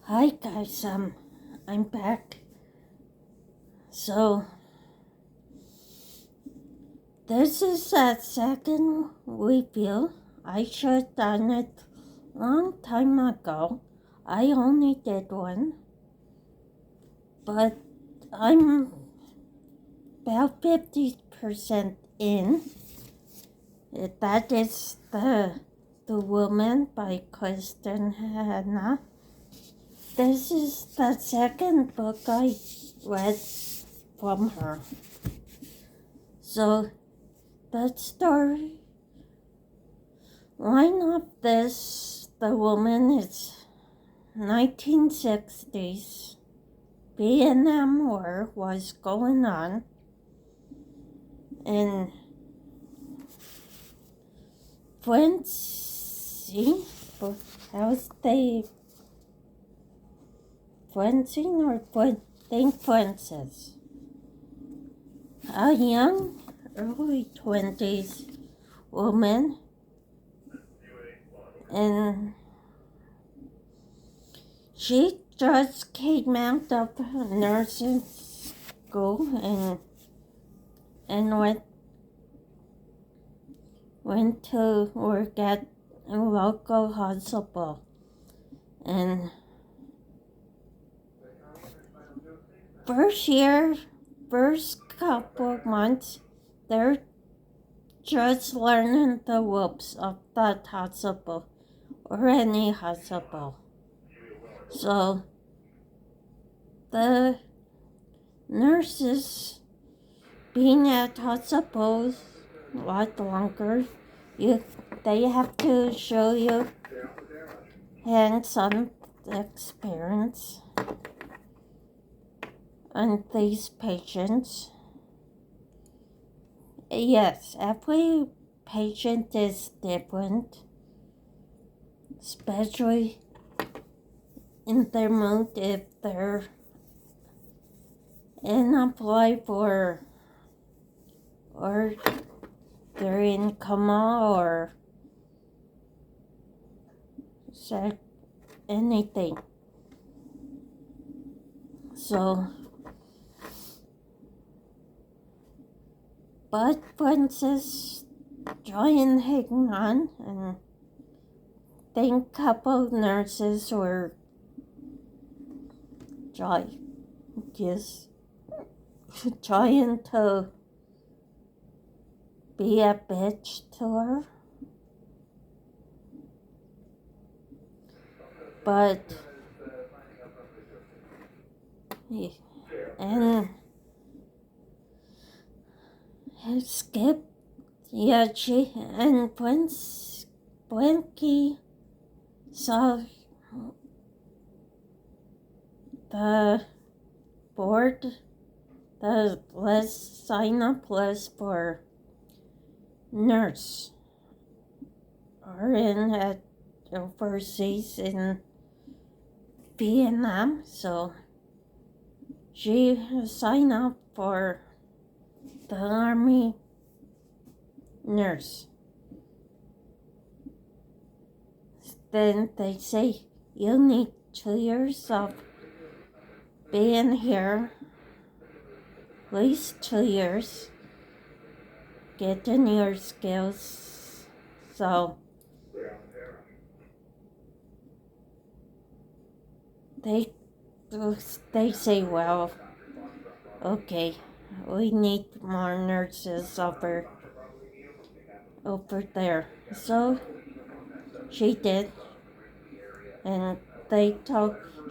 Hi guys, I'm back. So this is that second review. I should done it long time ago. I only did one, but I'm about 50% in. That is the Woman by Kristin. This is the second book I read from her. So the story line of the woman is 1960s. Vietnam War was going on, and Francine, how's they, Francine or think Francis, a young, early 20s woman, and she just came out of nursing school and went to work at a local hospital. And first couple months, they're just learning the ropes of that hospital or any hospital. So the nurses being at hospitals a lot longer, they have to show you hands-on experience on these patients. Yes, every patient is different, especially in their mood if they're in a life or they're in coma or anything. So, but Princess trying hang on, and think couple nurses were trying to be a bitch to her. But, and Skip, yeah, she and Blinky saw the board, the list, sign up list for nurse or in at overseas in Vietnam, so she signed up for the Army nurse. Then they say you need 2 years of being here, at least 2 years, getting your skills. So they say, well, okay, we need more nurses over there. So she did, and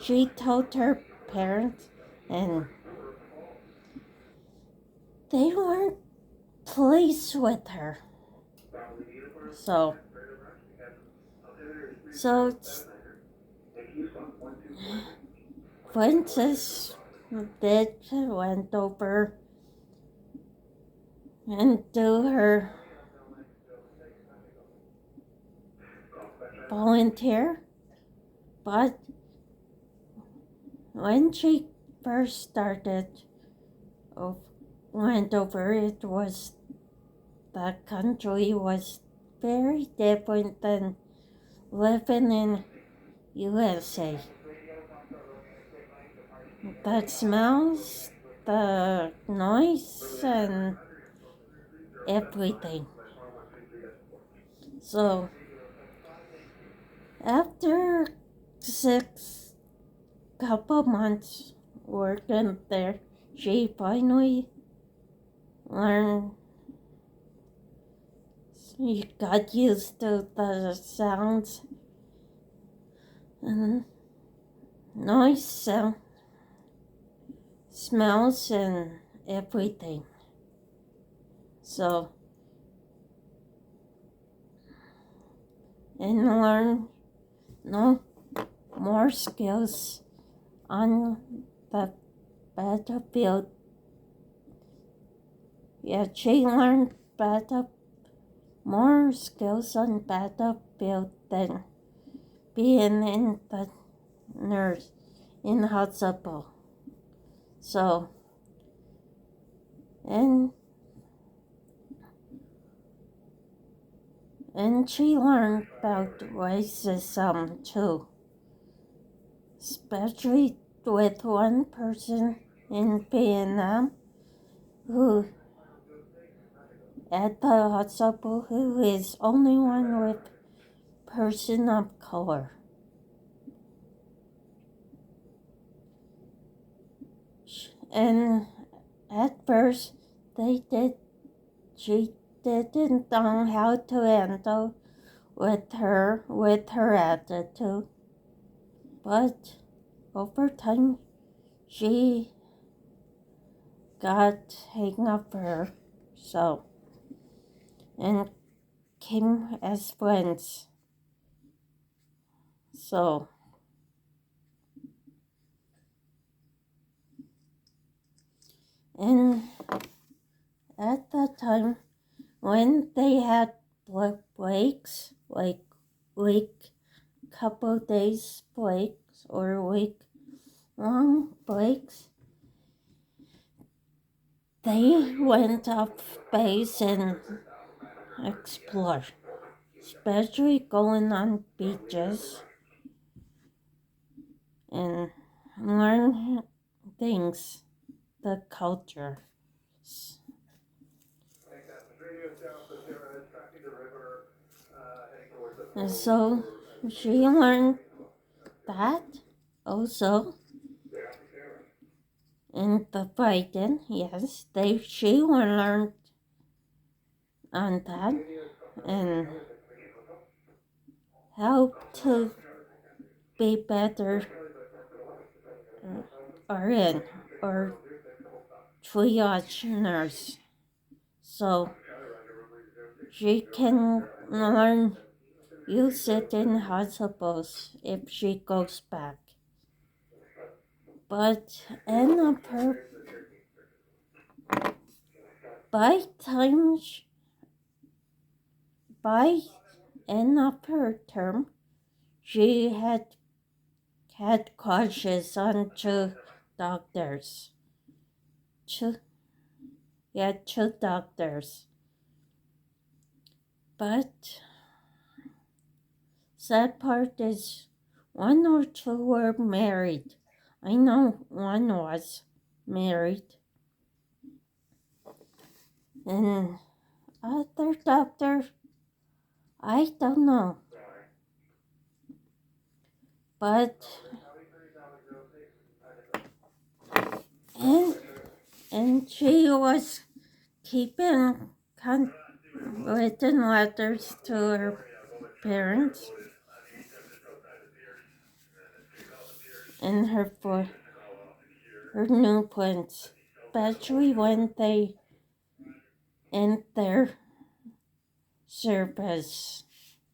she told her parents, and they weren't pleased with her. So Princess went over and do her volunteer, but when she first went over, the country was very different than living in USA. the smells, the noise, and everything. So after 6 couple months working there, she finally learned. She got used to the sounds and noise, smells, and everything. So, and learn no more skills on the battlefield. Yeah, she learned more skills on battlefield than being in the nurse in hospital. So, and she learned about racism too, especially with one person in Vietnam who at the hospital who is only one with person of color. And at first she didn't know how to handle with her attitude. But over time she got hang of her, so and came as friends. So and at that time when they had breaks, like couple days breaks or long breaks, they went up base and explored, especially going on beaches and learn things, the culture. And so she learned that also in the fighting. Yes, she learned on that and how to be better RN or triage nurse. So she can learn use it in hospitals if she goes back. But end of her by end of her term, she had crushes on 2 doctors. Two doctors. But sad part is 1 or 2 were married. I know one was married. And other doctor, I don't know. But and she was keeping written letters to her parents and her new plans, especially when they end their service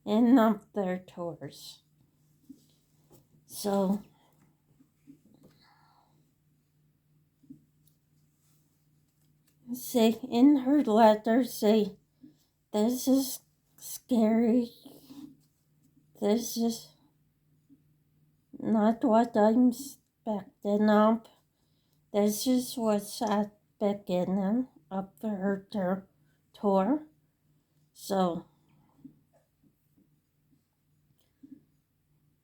and of their tours. So say in her letter say, this is scary. This is not what I'm expecting of. This is what's at the beginning of her tour. So,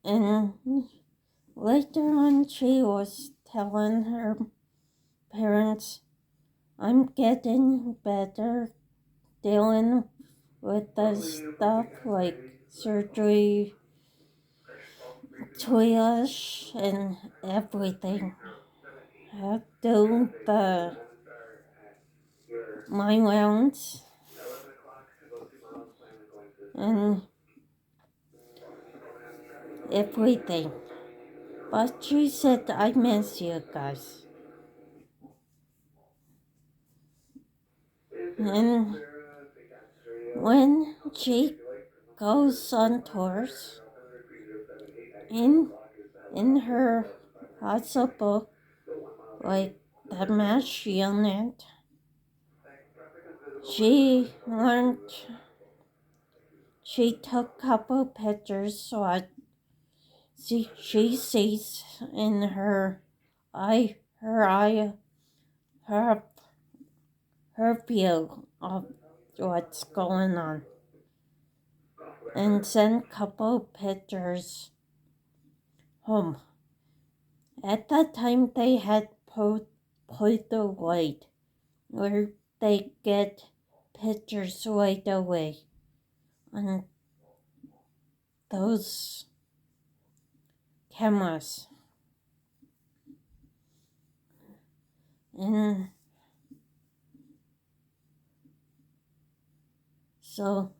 and later on she was telling her parents, I'm getting better dealing with the stuff like surgery, triage, and everything. I do my rounds and everything. But she said, I miss you guys. And when she goes on tours in her hospital, like the MASH unit, she took a couple pictures so she sees in her eye, her view of what's going on. And send a couple pictures home. At that time, they had Polaroid, where they get pictures right away on those cameras. And so,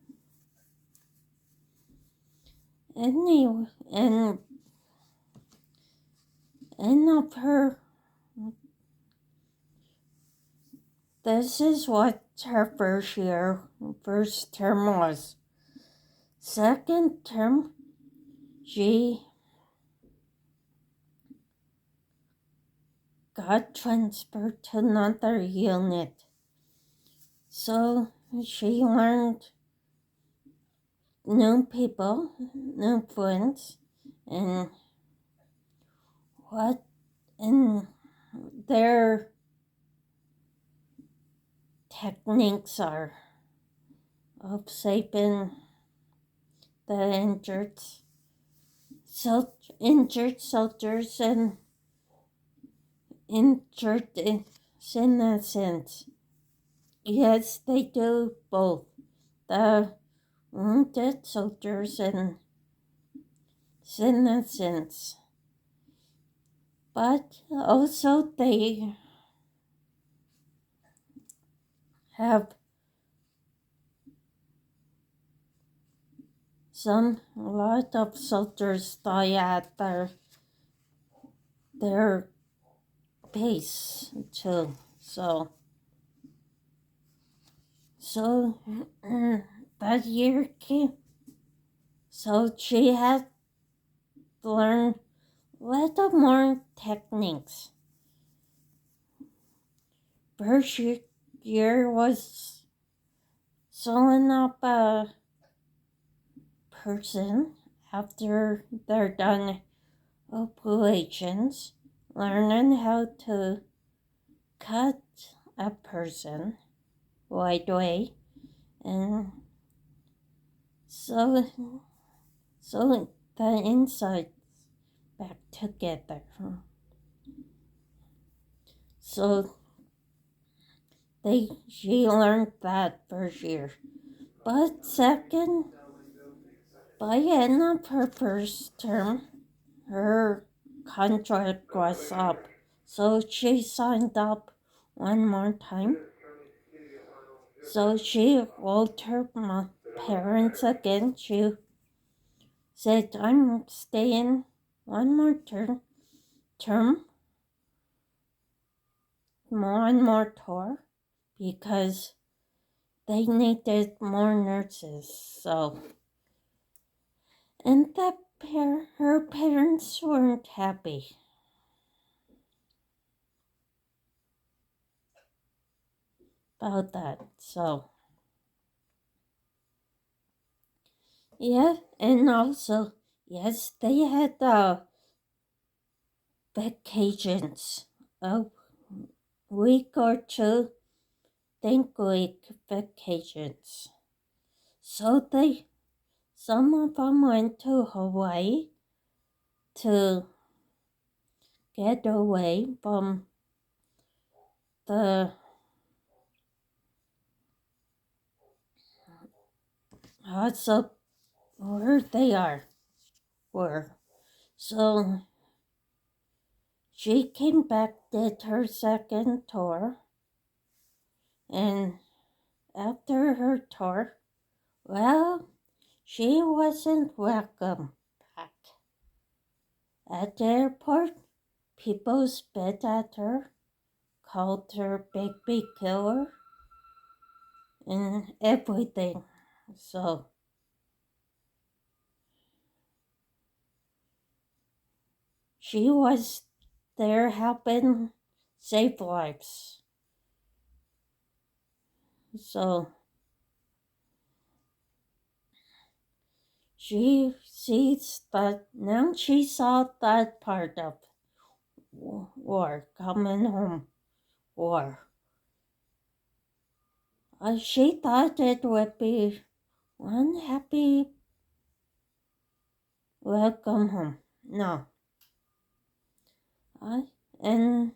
anyway, and of her, this is what her first term was. Second term, she got transferred to another unit. So she learned new people, new friends, and what and their techniques are of saving the injured soldiers and injured citizens. Yes, they do both. The wounded soldiers and citizens. But also they have a lot of soldiers die at their base too. So that year came. So she had to learn a little more techniques. First year was sewing up a person after they're done operations, learning how to cut a person right away, and so the insides back together. So she learned that first year. But second, by end of her first term, her contract was up. So she signed up one more time. So she wrote her parents again. She said, I'm staying one more term, one more tour, because they needed more nurses. So, and her parents weren't happy about that. So, yeah, and also, yes, they had vacations, a week or two, think week vacations. So some of them went to Hawaii to get away from the house of where they were. So she came back, did her second tour, and after her tour, well, she wasn't welcome back. At the airport, people spit at her, called her baby killer, and everything. So she was there helping save lives. So she sees that now she saw that part of war, coming home war. She thought it would be one happy welcome home. No. And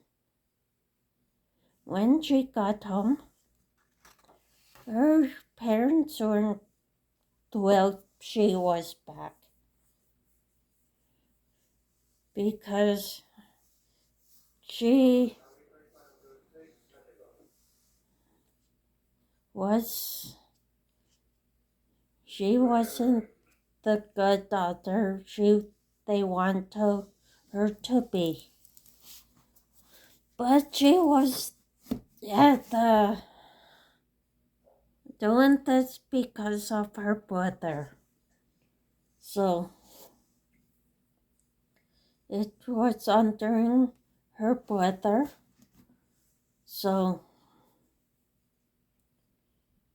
when she got home, her parents weren't thrilled she was back because she wasn't the good daughter they want her to be. But she was doing this because of her brother. So it was under her brother. So,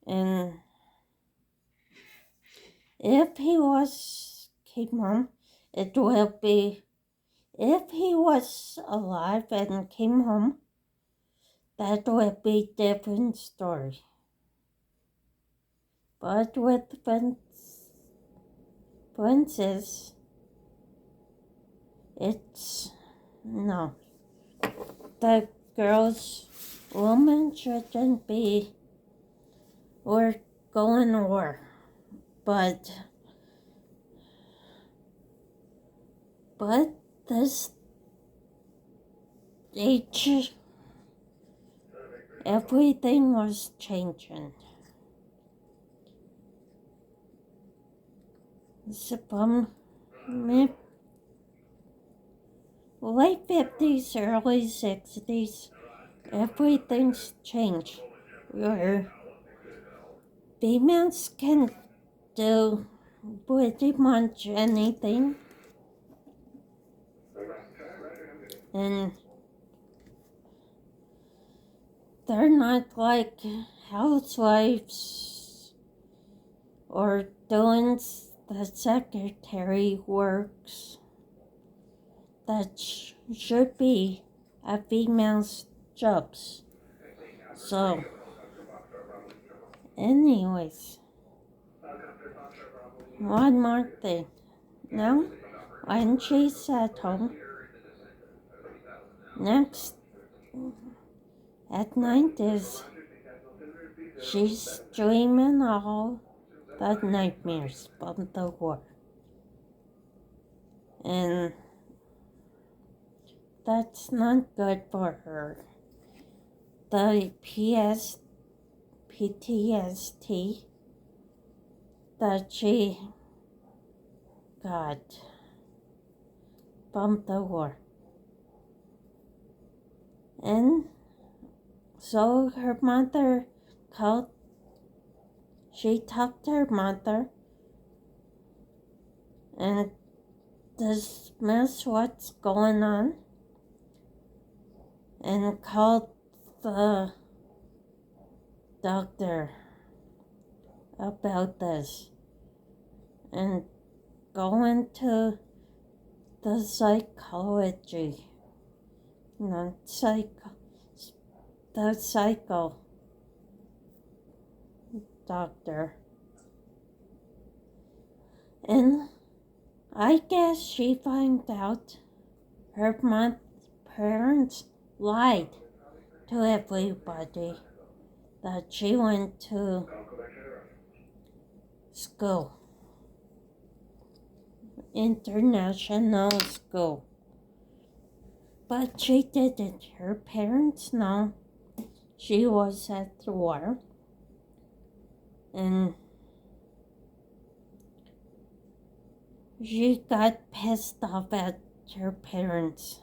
and if he came home, it will be, if he was alive and came home, that would be different story. But with Princess, it's, no. The woman shouldn't be, or going to war. But this age, everything was changing. So from late 50s, early 60s, everything's changed. Where females can do pretty much anything. And they're not like housewives or doing the secretary works that should be a female's jobs. So, anyways, one more thing. Now, when she's at home, next at night she's dreaming all the nightmares from the war. And that's not good for her. The PTSD that she got from the war. And so her mother she talked to her mother and dismissed what's going on and called the doctor about this and going to the psychology, the psycho doctor. And I guess she found out her parents lied to everybody that she went to school, international school. But she didn't. Her parents know she was at war, and she got pissed off at her parents.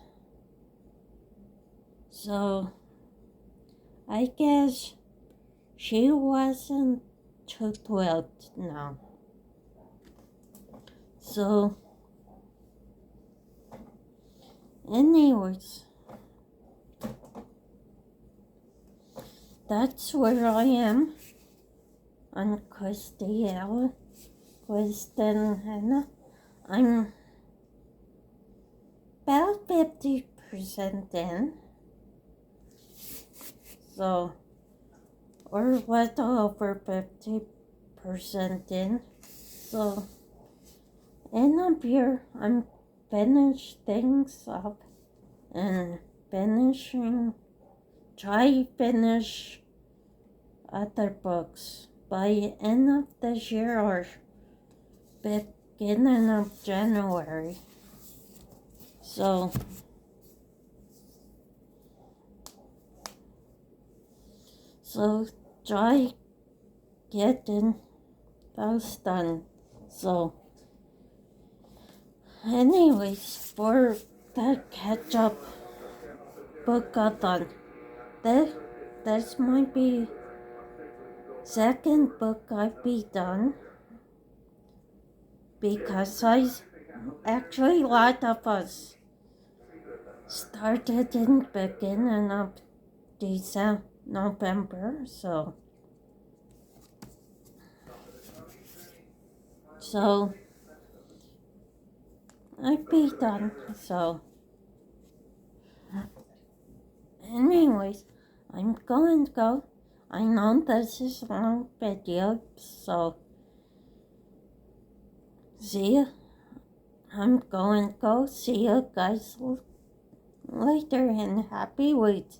So I guess she wasn't too thrilled now. So anyways, that's where I am on Kristin, Hannah. I'm about 50% in. So, or a little over 50% in. So, and up here, I'm finish things up and try finish other books by end of this year or beginning of January. So try getting those done. So anyways, for the catch-up book-a-thon, this might be second book I've be done, because actually a lot of us started in the beginning of November, so I'd be done. So anyways, I'm going to go. I know this is a long video, so see ya. I'm going to go. See you guys later, and happy weeks.